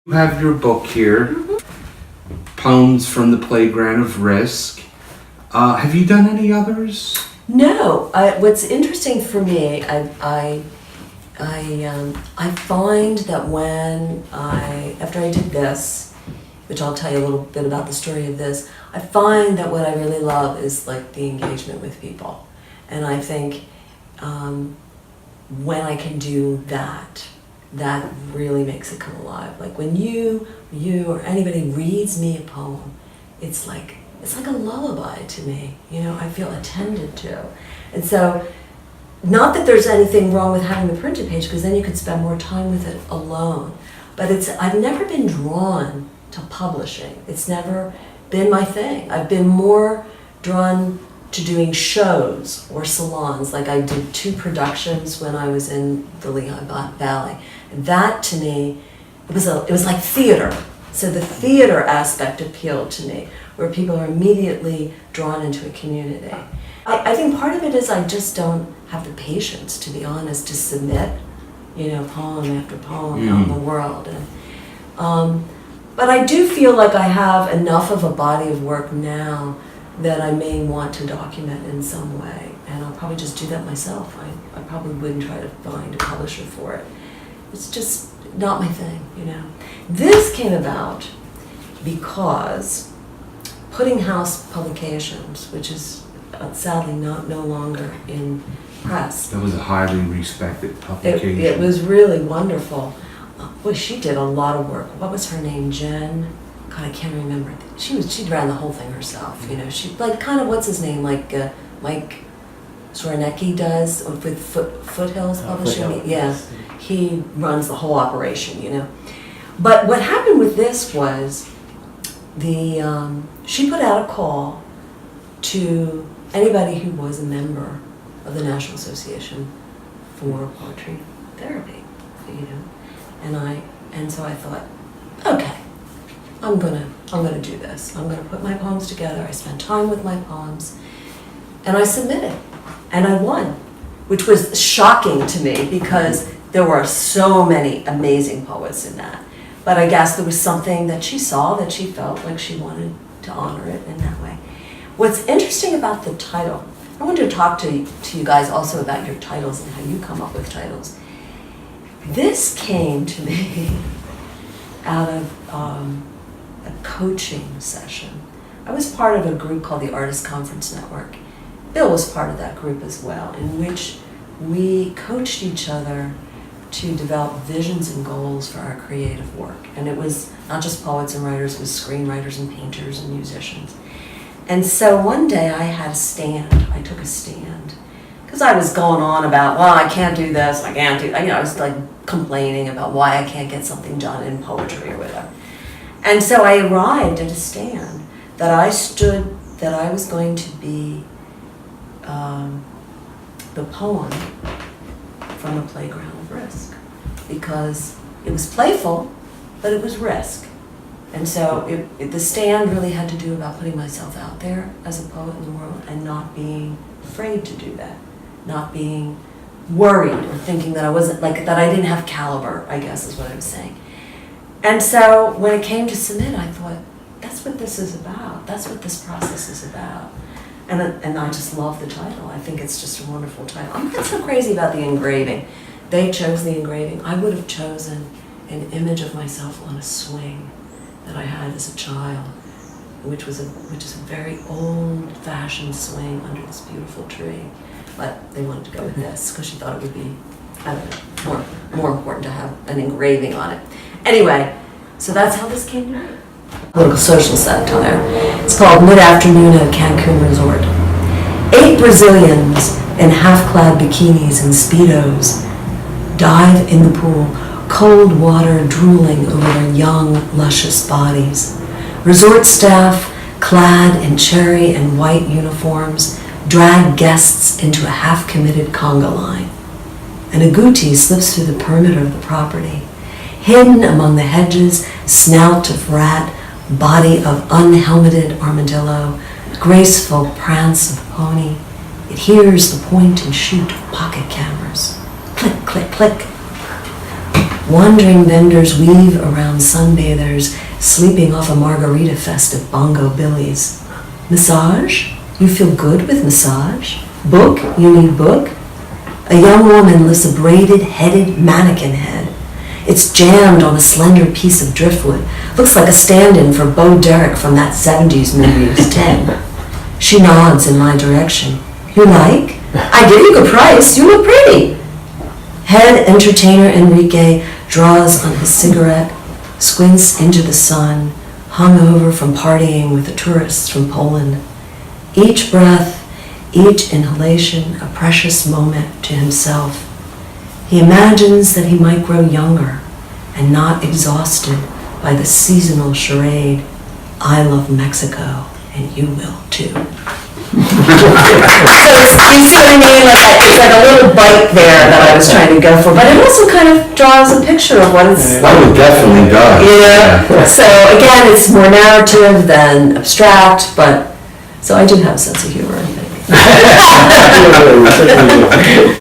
You have your book here, Poems from the Playground of Risk. Have you done any others? No. What's interesting for me, I find that after I did this, which I'll tell you a little bit about the story of this, I find that what I really love is like the engagement with people. And I think when I can do that, that really makes it come alive. Like when you or anybody reads me a poem, it's like a lullaby to me. You know, I feel attended to. And so, not that there's anything wrong with having the printed page, because then you could spend more time with it alone. But I've never been drawn to publishing. It's never been my thing. I've been more drawn to doing shows or salons. Like I did 2 productions when I was in the Lehigh Valley. And that to me, it was like theater. So the theater aspect appealed to me, where people are immediately drawn into a community. I think part of it is I just don't have the patience, to be honest, to submit, poem after poem out in the world. And, but I do feel like I have enough of a body of work now that I may want to document in some way. And I'll probably just do that myself. I probably wouldn't try to find a publisher for it. It's just not my thing, This came about because Pudding House Publications, which is sadly no longer in press. That was a highly respected publication. It was really wonderful. Boy, she did a lot of work. What was her name? Jen? God, I can't remember. She ran the whole thing herself. She like kind of what's his name, like Mike Zornecki does with Foothills Publishing. Foothill. Yeah, he runs the whole operation. But what happened with this was she put out a call to anybody who was a member of the National Association for Poetry Therapy, and so I thought, okay, I'm gonna do this. I'm gonna put my poems together. I spent time with my poems, and I submitted, and I won, which was shocking to me because there were so many amazing poets in that. But I guess there was something that she saw that she felt like she wanted to honor it in that way. What's interesting about the title, I wanted to talk to you guys also about your titles and how you come up with titles. This came to me out of a coaching session. I was part of a group called the Artist Conference Network. Bill was part of that group as well, in which we coached each other to develop visions and goals for our creative work. And it was not just poets and writers, it was screenwriters and painters and musicians. And so one day I had a stand. I took a stand because I was going on about, well, I can't do this, I can't do, I was like complaining about why I can't get something done in poetry or whatever. And so I arrived at a stand that I was going to be the poem from the Playground of Risk, because it was playful, but it was risk. And so the stand really had to do about putting myself out there as a poet in the world and not being afraid to do that, not being worried or thinking that I wasn't, like, that I didn't have caliber, I guess is what I was saying. And so when it came to submit, I thought, that's what this is about. That's what this process is about. And I just love the title. I think it's just a wonderful title. I'm not so crazy about the engraving. They chose the engraving. I would have chosen an image of myself on a swing that I had as a child, which is a very old-fashioned swing under this beautiful tree. But they wanted to go with this because she thought it would be, I don't know, more important to have an engraving on it. Anyway, so that's how this came to be. Political social satire. It's called Mid-Afternoon at a Cancun Resort. 8 Brazilians in half-clad bikinis and Speedos dive in the pool, cold water drooling over their young, luscious bodies. Resort staff, clad in cherry and white uniforms, drag guests into a half-committed conga line. An agouti slips through the perimeter of the property. Hidden among the hedges, snout of rat, body of unhelmeted armadillo, graceful prance of pony, it hears the point and shoot of pocket cameras. Click, click, click. Wandering vendors weave around sunbathers sleeping off a margarita fest of bongo billies. Massage? You feel good with massage? Book? You need book? A young woman lifts a braided, headed mannequin head. It's jammed on a slender piece of driftwood. Looks like a stand-in for Bo Derek from that 70s movie, 10. She nods in my direction. You like? I give you a good price. You look pretty. Head entertainer Enrique draws on his cigarette, squints into the sun, hungover from partying with the tourists from Poland. Each breath, each inhalation, a precious moment to himself. He imagines that he might grow younger and not exhausted by the seasonal charade, I love Mexico and you will too. So you see what I mean? It's like a little bite there that I was trying to go for, but it also kind of draws a picture of what it's like. Oh, it definitely does. Yeah. So again, it's more narrative than abstract, but so I do have a sense of humor, I think.